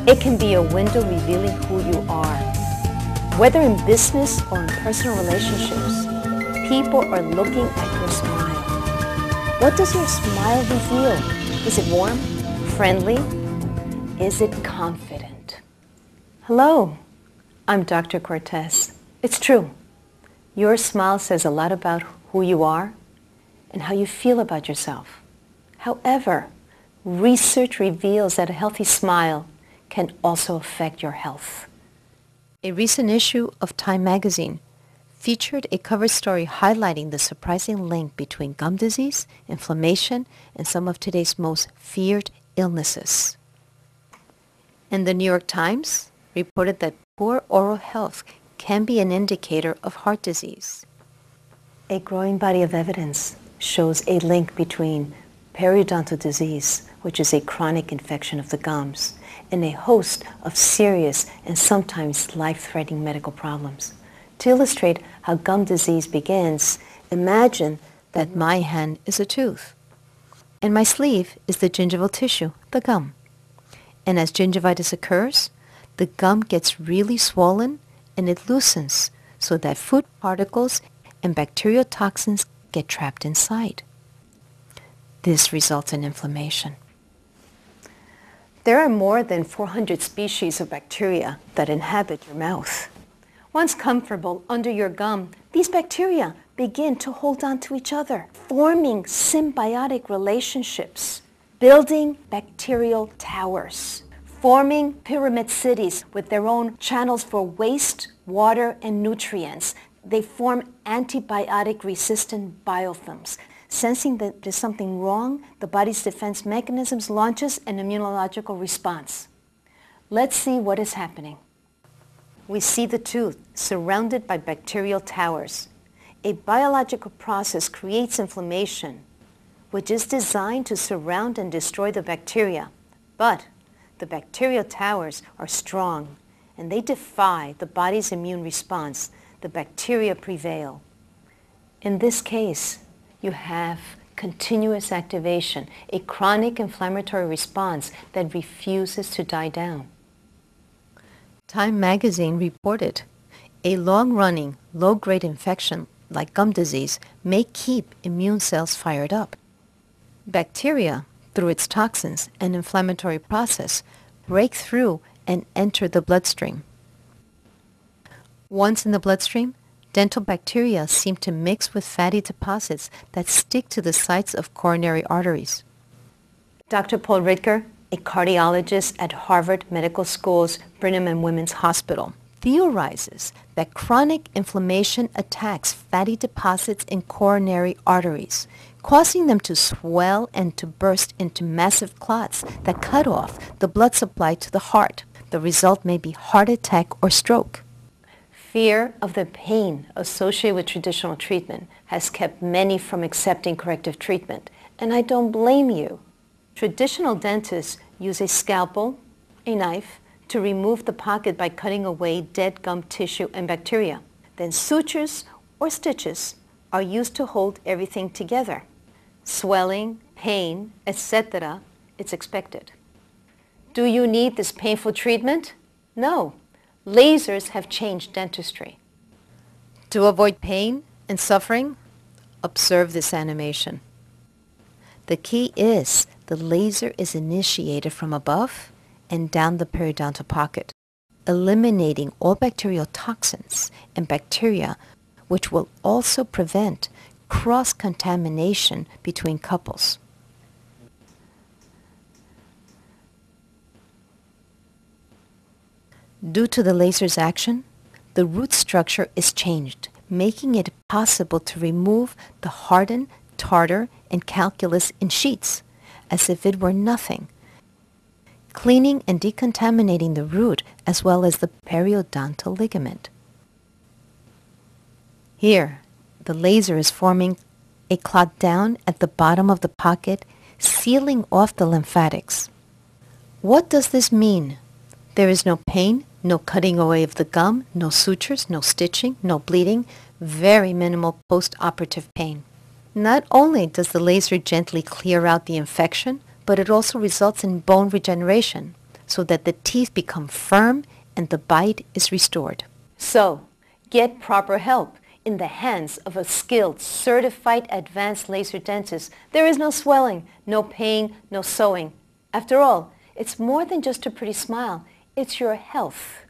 It can be a window revealing who you are. Whether in business or in personal relationships, people are looking at your smile. What does your smile reveal? Is it warm? Friendly? Is it confident? Hello, I'm Dr. Cortes. It's true. Your smile says a lot about who you are and how you feel about yourself. However, research reveals that a healthy smile can also affect your health. A recent issue of Time magazine featured a cover story highlighting the surprising link between gum disease, inflammation, and some of today's most feared illnesses. And the New York Times reported that poor oral health can be an indicator of heart disease. A growing body of evidence shows a link between periodontal disease, which is a chronic infection of the gums, and a host of serious and sometimes life-threatening medical problems. To illustrate how gum disease begins, imagine that my hand is a tooth, and my sleeve is the gingival tissue, the gum. And as gingivitis occurs, the gum gets really swollen and it loosens so that food particles and bacterial toxins get trapped inside. This results in inflammation. There are more than 400 species of bacteria that inhabit your mouth. Once comfortable under your gum, these bacteria begin to hold on to each other, forming symbiotic relationships, building bacterial towers, forming pyramid cities with their own channels for waste, water, and nutrients. They form antibiotic-resistant biofilms. Sensing that there's something wrong, the body's defense mechanisms launches an immunological response. Let's see what is happening. We see the tooth surrounded by bacterial towers. A biological process creates inflammation, which is designed to surround and destroy the bacteria. But the bacterial towers are strong, and they defy the body's immune response. The bacteria prevail. In this case, you have continuous activation, a chronic inflammatory response that refuses to die down. Time magazine reported a long-running, low-grade infection like gum disease may keep immune cells fired up. Bacteria, through its toxins and inflammatory process, break through and enter the bloodstream. Once in the bloodstream, dental bacteria seem to mix with fatty deposits that stick to the sites of coronary arteries. Dr. Paul Ridker, a cardiologist at Harvard Medical School's Brigham and Women's Hospital, theorizes that chronic inflammation attacks fatty deposits in coronary arteries, causing them to swell and to burst into massive clots that cut off the blood supply to the heart. The result may be heart attack or stroke. Fear of the pain associated with traditional treatment has kept many from accepting corrective treatment, and I don't blame you. Traditional dentists use a scalpel, a knife, to remove the pocket by cutting away dead gum tissue and bacteria. Then sutures or stitches are used to hold everything together. Swelling, pain, etc., it's expected. Do you need this painful treatment? No. Lasers have changed dentistry. To avoid pain and suffering, observe this animation. The key is the laser is initiated from above and down the periodontal pocket, eliminating all bacterial toxins and bacteria, which will also prevent cross-contamination between couples. Due to the laser's action, the root structure is changed, making it possible to remove the hardened tartar and calculus in sheets, as if it were nothing, cleaning and decontaminating the root as well as the periodontal ligament. Here, the laser is forming a clot down at the bottom of the pocket, sealing off the lymphatics. What does this mean? There is no pain, no cutting away of the gum, no sutures, no stitching, no bleeding, very minimal post-operative pain. Not only does the laser gently clear out the infection, but it also results in bone regeneration, so that the teeth become firm and the bite is restored. So, get proper help in the hands of a skilled, certified, advanced laser dentist. There is no swelling, no pain, no sewing. After all, it's more than just a pretty smile. It's your health.